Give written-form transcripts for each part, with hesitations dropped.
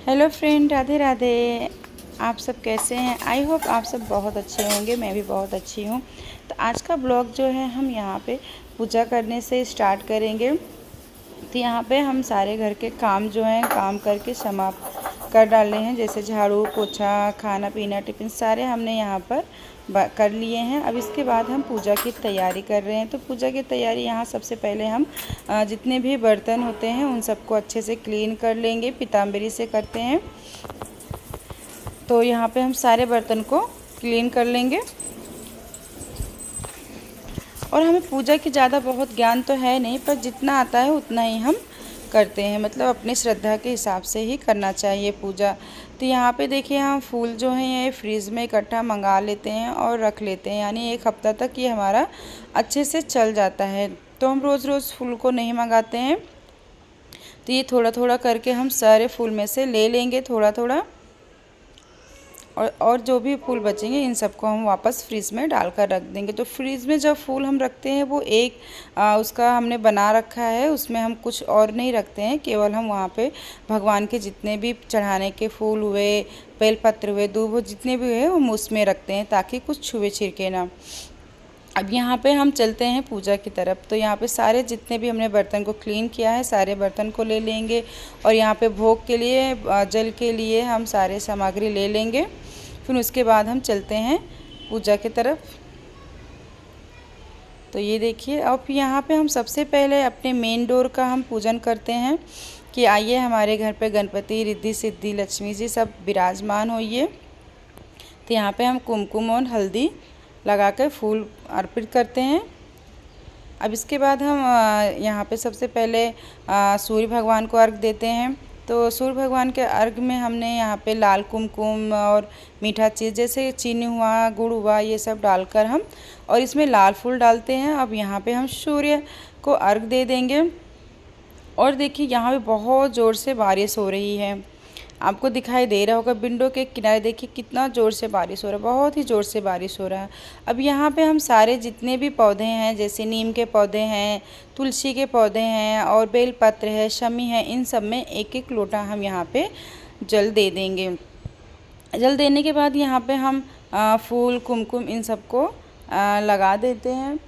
Hello friend, Radhe Radhe. आप सब कैसे हैं? आई होप आप सब बहुत अच्छे होंगे। मैं भी बहुत अच्छी हूँ। तो आज का ब्लॉग जो है हम यहाँ पे पूजा करने से स्टार्ट करेंगे। तो यहाँ पे हम सारे घर के काम जो हैं काम करके समाप्त कर डाले हैं, जैसे झाड़ू पोछा खाना पीना टिफ़िन सारे हमने यहाँ पर कर लिए हैं। अब इसके बाद हम पूजा की तैयारी कर रहे हैं। तो पूजा की तैयारी यहाँ सबसे पहले हम जितने भी बर्तन होते हैं उन सबको अच्छे से क्लीन कर लेंगे। पीताम्बरी से करते हैं तो यहाँ पे हम सारे बर्तन को क्लीन कर लेंगे। और हमें पूजा की ज़्यादा बहुत ज्ञान तो है नहीं, पर जितना आता है उतना ही हम करते हैं, मतलब अपनी श्रद्धा के हिसाब से ही करना चाहिए पूजा। तो यहाँ पे देखिए हम फूल जो हैं ये फ्रीज़ में इकट्ठा मंगा लेते हैं और रख लेते हैं, यानी एक हफ्ता तक ये हमारा अच्छे से चल जाता है। तो हम रोज़ रोज़ फूल को नहीं मंगाते हैं। तो ये थोड़ा थोड़ा करके हम सारे फूल में से ले लेंगे थोड़ा थोड़ा, और जो भी फूल बचेंगे इन सबको हम वापस फ्रीज़ में डालकर रख देंगे। तो फ्रीज़ में जब फूल हम रखते हैं वो एक उसका हमने बना रखा है, उसमें हम कुछ और नहीं रखते हैं, केवल हम वहाँ पे भगवान के जितने भी चढ़ाने के फूल हुए, बेलपत्र हुए, दूब जितने भी हुए हम उसमें रखते हैं ताकि कुछ छुए छिड़के ना। अब यहाँ पे हम चलते हैं पूजा की तरफ। तो यहाँ पे सारे जितने भी हमने बर्तन को क्लीन किया है सारे बर्तन को ले लेंगे, और यहाँ पे भोग के लिए जल के लिए हम सारे सामग्री ले लेंगे। फिर उसके बाद हम चलते हैं पूजा की तरफ। तो ये देखिए, अब यहाँ पे हम सबसे पहले अपने मेन डोर का हम पूजन करते हैं कि आइए हमारे घर पे गणपति रिद्धि सिद्धि लक्ष्मी जी सब विराजमान होइए। तो यहाँ पे हम कुमकुम और हल्दी लगाकर फूल अर्पित करते हैं। अब इसके बाद हम यहाँ पे सबसे पहले सूर्य भगवान को अर्घ देते हैं। तो सूर्य भगवान के अर्घ में हमने यहाँ पे लाल कुमकुम और मीठा चीज़ जैसे चीनी हुआ, गुड़ हुआ, ये सब डालकर हम, और इसमें लाल फूल डालते हैं। अब यहाँ पे हम सूर्य को अर्घ दे देंगे। और देखिए यहाँ पे बहुत ज़ोर से बारिश हो रही है, आपको दिखाई दे रहा होगा विंडो के किनारे, देखिए कितना ज़ोर से बारिश हो रहा है, बहुत ही ज़ोर से बारिश हो रहा है। अब यहाँ पे हम सारे जितने भी पौधे हैं, जैसे नीम के पौधे हैं, तुलसी के पौधे हैं और बेलपत्र है, शमी है, इन सब में एक एक लोटा हम यहाँ पे जल दे देंगे। जल देने के बाद यहाँ पे हम फूल कुमकुम इन सबको लगा देते हैं।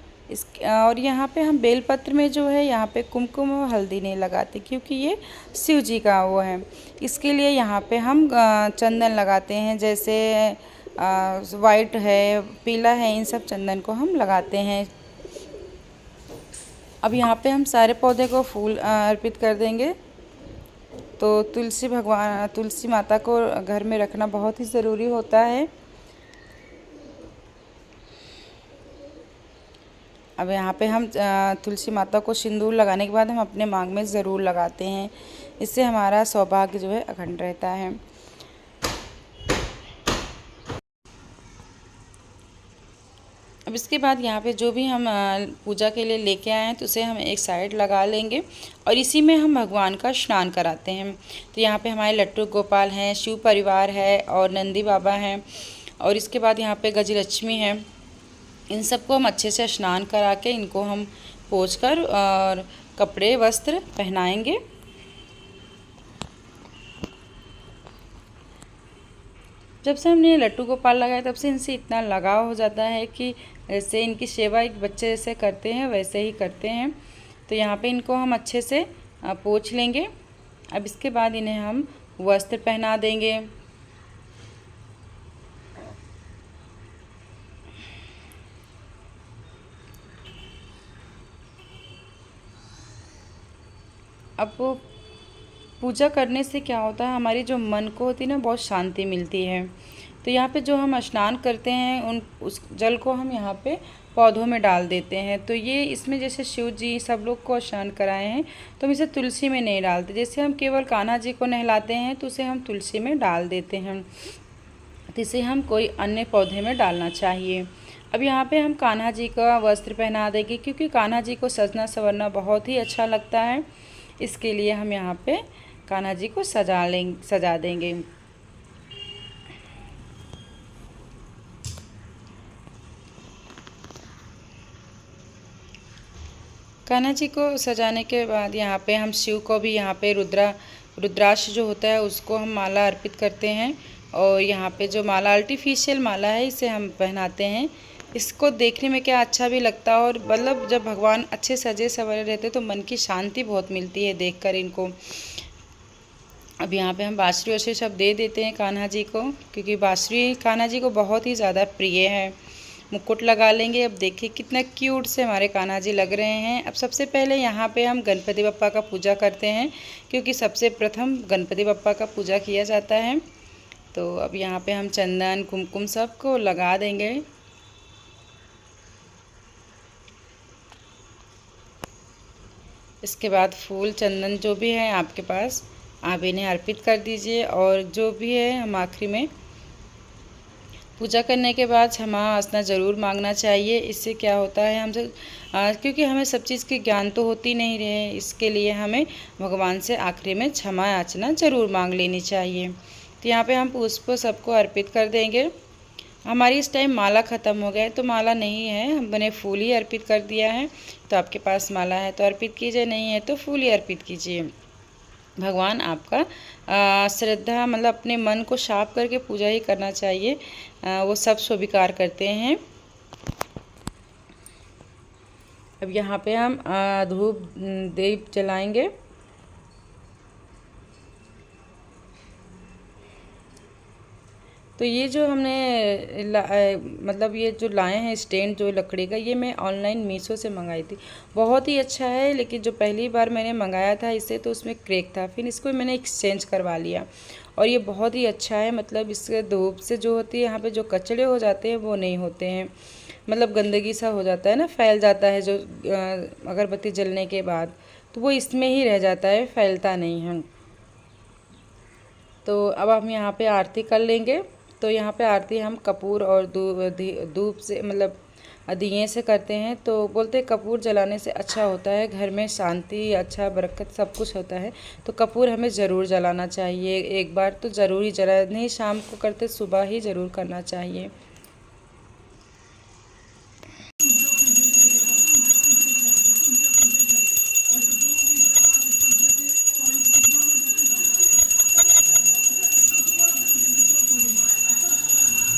और यहाँ पे हम बेलपत्र में जो है यहाँ पे कुमकुम और हल्दी नहीं लगाते, क्योंकि ये शिव जी का वो है। इसके लिए यहाँ पे हम चंदन लगाते हैं, जैसे वाइट है, पीला है, इन सब चंदन को हम लगाते हैं। अब यहाँ पे हम सारे पौधे को फूल अर्पित कर देंगे। तो तुलसी माता को घर में रखना बहुत ही ज़रूरी होता है। अब यहाँ पे हम तुलसी माता को सिंदूर लगाने के बाद हम अपने मांग में ज़रूर लगाते हैं, इससे हमारा सौभाग्य जो है अखंड रहता है। अब इसके बाद यहाँ पे जो भी हम पूजा के लिए लेके आए हैं तो उसे हम एक साइड लगा लेंगे, और इसी में हम भगवान का स्नान कराते हैं। तो यहाँ पे हमारे लट्टू गोपाल हैं, शिव परिवार है और नंदी बाबा हैं, और इसके बाद यहाँ पे गजलक्ष्मी है। इन सबको हम अच्छे से स्नान करा के इनको हम पोंछ कर और कपड़े वस्त्र पहनाएंगे। जब से हमने लट्टू गोपाल लगाया तब से इनसे इतना लगाव हो जाता है कि जैसे इनकी सेवा एक बच्चे जैसे करते हैं वैसे ही करते हैं। तो यहाँ पे इनको हम अच्छे से पोंछ लेंगे। अब इसके बाद इन्हें हम वस्त्र पहना देंगे। अब पूजा करने से क्या होता है, हमारी जो मन को होती है ना बहुत शांति मिलती है। तो यहाँ पे जो हम स्नान करते हैं उस जल को हम यहाँ पे पौधों में डाल देते हैं। तो ये इसमें जैसे शिव जी सब लोग को स्नान कराए हैं तो हम इसे तुलसी में नहीं डालते। जैसे हम केवल कान्हा जी को नहलाते हैं तो उसे हम तुलसी में डाल देते हैं, तो इसे हम कोई अन्य पौधे में डालना चाहिए। अब यहाँ पे हम कान्हा जी का वस्त्र पहना देंगे, क्योंकि कान्हा जी को सजना संवरना बहुत ही अच्छा लगता है। इसके लिए हम यहाँ पे कान्हा जी को सजा देंगे। कान्हा जी को सजाने के बाद यहाँ पे हम शिव को भी यहाँ पे रुद्राक्ष जो होता है उसको हम माला अर्पित करते हैं। और यहाँ पे जो माला आर्टिफिशियल माला है इसे हम पहनाते हैं। इसको देखने में क्या अच्छा भी लगता है, और मतलब जब भगवान अच्छे सजे संवरे रहते तो मन की शांति बहुत मिलती है देखकर इनको। अब यहाँ पे हम बाँसुरी वाँसुरी सब दे देते हैं कान्हा जी को, क्योंकि बाँसुरी कान्हा जी को बहुत ही ज़्यादा प्रिय है। मुकुट लगा लेंगे। अब देखिए कितना क्यूट से हमारे कान्हा जी लग रहे हैं। अब सबसे पहले यहाँ पे हम गणपति बप्पा का पूजा करते हैं, क्योंकि सबसे प्रथम गणपति बप्पा का पूजा किया जाता है। तो अब यहाँ पे हम चंदन कुमकुम सबको लगा देंगे। इसके बाद फूल चंदन जो भी है आपके पास आप इन्हें अर्पित कर दीजिए। और जो भी है हम आखिरी में पूजा करने के बाद क्षमा याचना ज़रूर मांगना चाहिए। इससे क्या होता है हमसे, क्योंकि हमें सब चीज़ की ज्ञान तो होती नहीं रहे, इसके लिए हमें भगवान से आखिरी में क्षमा याचना ज़रूर मांग लेनी चाहिए। तो यहाँ पे हम पुष्प सबको अर्पित कर देंगे। हमारी इस टाइम माला ख़त्म हो गया है, तो माला नहीं है, हमने फूल ही अर्पित कर दिया है। तो आपके पास माला है तो अर्पित कीजिए, नहीं है तो फूल ही अर्पित कीजिए। भगवान आपका श्रद्धा मतलब अपने मन को साफ करके पूजा ही करना चाहिए, वो सब स्वीकार करते हैं। अब यहाँ पे हम धूप दीप जलाएंगे। तो ये जो हमने मतलब ये जो लाए हैं स्टैंड जो लकड़ी का, ये मैं ऑनलाइन मीशो से मंगाई थी। बहुत ही अच्छा है, लेकिन जो पहली बार मैंने मंगाया था इससे तो उसमें क्रैक था, फिर इसको मैंने एक्सचेंज करवा लिया। और ये बहुत ही अच्छा है, मतलब इसके धूप से जो होती है यहाँ पे जो कचड़े हो जाते हैं वो नहीं होते हैं, मतलब गंदगी सा हो जाता है ना, फैल जाता है जो अगरबत्ती जलने के बाद, तो वो इसमें ही रह जाता है, फैलता नहीं है। तो अब हम यहाँ पे आरती कर लेंगे। तो यहाँ पे आरती हम कपूर और धूप से मतलब दिए से करते हैं। तो बोलते हैं कपूर जलाने से अच्छा होता है, घर में शांति, अच्छा बरकत सब कुछ होता है। तो कपूर हमें ज़रूर जलाना चाहिए, एक बार तो ज़रूर ही जला, नहीं शाम को करते, सुबह ही ज़रूर करना चाहिए।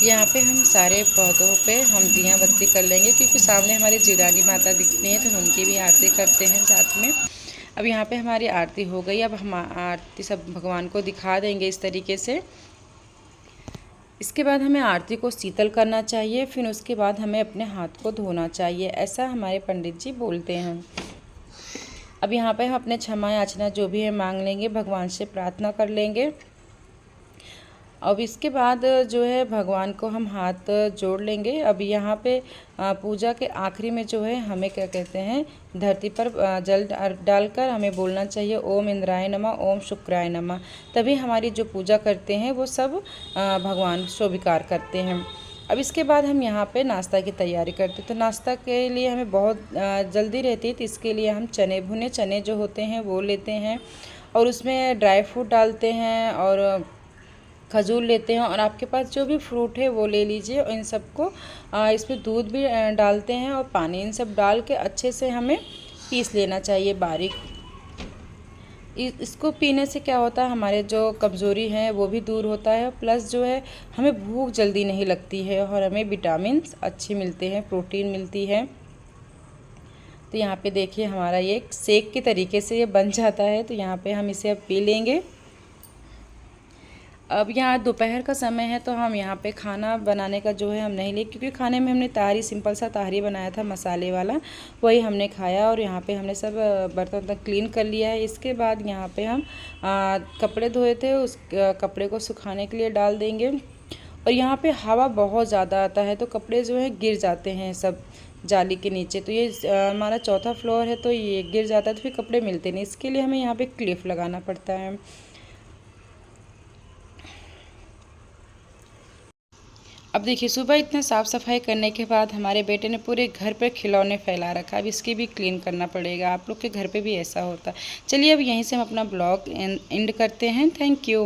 यहाँ पे हम सारे पौधों पे हम दिया बत्ती कर लेंगे, क्योंकि सामने हमारी जीवदानी माता दिखती हैं, तो हम उनकी भी आरती करते हैं साथ में। अब यहाँ पे हमारी आरती हो गई। अब हम आरती सब भगवान को दिखा देंगे इस तरीके से। इसके बाद हमें आरती को शीतल करना चाहिए, फिर उसके बाद हमें अपने हाथ को धोना चाहिए, ऐसा हमारे पंडित जी बोलते हैं। अब यहाँ पे हम अपने क्षमा याचना जो भी है मांग लेंगे, भगवान से प्रार्थना कर लेंगे। अब इसके बाद जो है भगवान को हम हाथ जोड़ लेंगे। अब यहाँ पे पूजा के आखिरी में जो है हमें क्या कहते हैं, धरती पर जल डालकर हमें बोलना चाहिए ओम इंद्राय नमः, ओम शुक्राय नमः। तभी हमारी जो पूजा करते हैं वो सब भगवान स्वीकार करते हैं। अब इसके बाद हम यहाँ पे नाश्ता की तैयारी करते हैं। तो नाश्ता के लिए हमें बहुत जल्दी रहती है, तो इसके लिए हम चने, भुने चने जो होते हैं वो लेते हैं, और उसमें ड्राई फ्रूट डालते हैं और खजूर लेते हैं, और आपके पास जो भी फ्रूट है वो ले लीजिए। और इन सबको इसमें दूध भी डालते हैं और पानी, इन सब डाल के अच्छे से हमें पीस लेना चाहिए बारीक। इसको पीने से क्या होता है, हमारे जो कमज़ोरी है वो भी दूर होता है, प्लस जो है हमें भूख जल्दी नहीं लगती है, और हमें विटामिन अच्छे मिलते हैं, प्रोटीन मिलती है। तो यहाँ पे देखिए हमारा ये शेक के तरीके से ये बन जाता है। तो यहाँ पे हम इसे अब पी लेंगे। अब यहाँ दोपहर का समय है, तो हम यहाँ पे खाना बनाने का जो है हम नहीं लिए, क्योंकि खाने में हमने ताहरी, सिंपल सा ताहरी बनाया था मसाले वाला, वही हमने खाया। और यहाँ पे हमने सब बर्तन क्लीन कर लिया है। इसके बाद यहाँ पे हम कपड़े धोए थे, उस कपड़े को सुखाने के लिए डाल देंगे। और यहाँ पे हवा बहुत ज़्यादा आता है, तो कपड़े जो है गिर जाते हैं सब जाली के नीचे। तो ये हमारा चौथा फ्लोर है, तो ये गिर जाता है, तो फिर कपड़े मिलते नहीं। इसके लिए हमें यहाँ पे क्लिप लगाना पड़ता है। अब देखिए सुबह इतना साफ़ सफाई करने के बाद हमारे बेटे ने पूरे घर पर खिलौने फैला रखा। अब इसकी भी क्लीन करना पड़ेगा। आप लोग के घर पे भी ऐसा होता है। चलिए अब यहीं से हम अपना ब्लॉग एंड करते हैं। Thank you.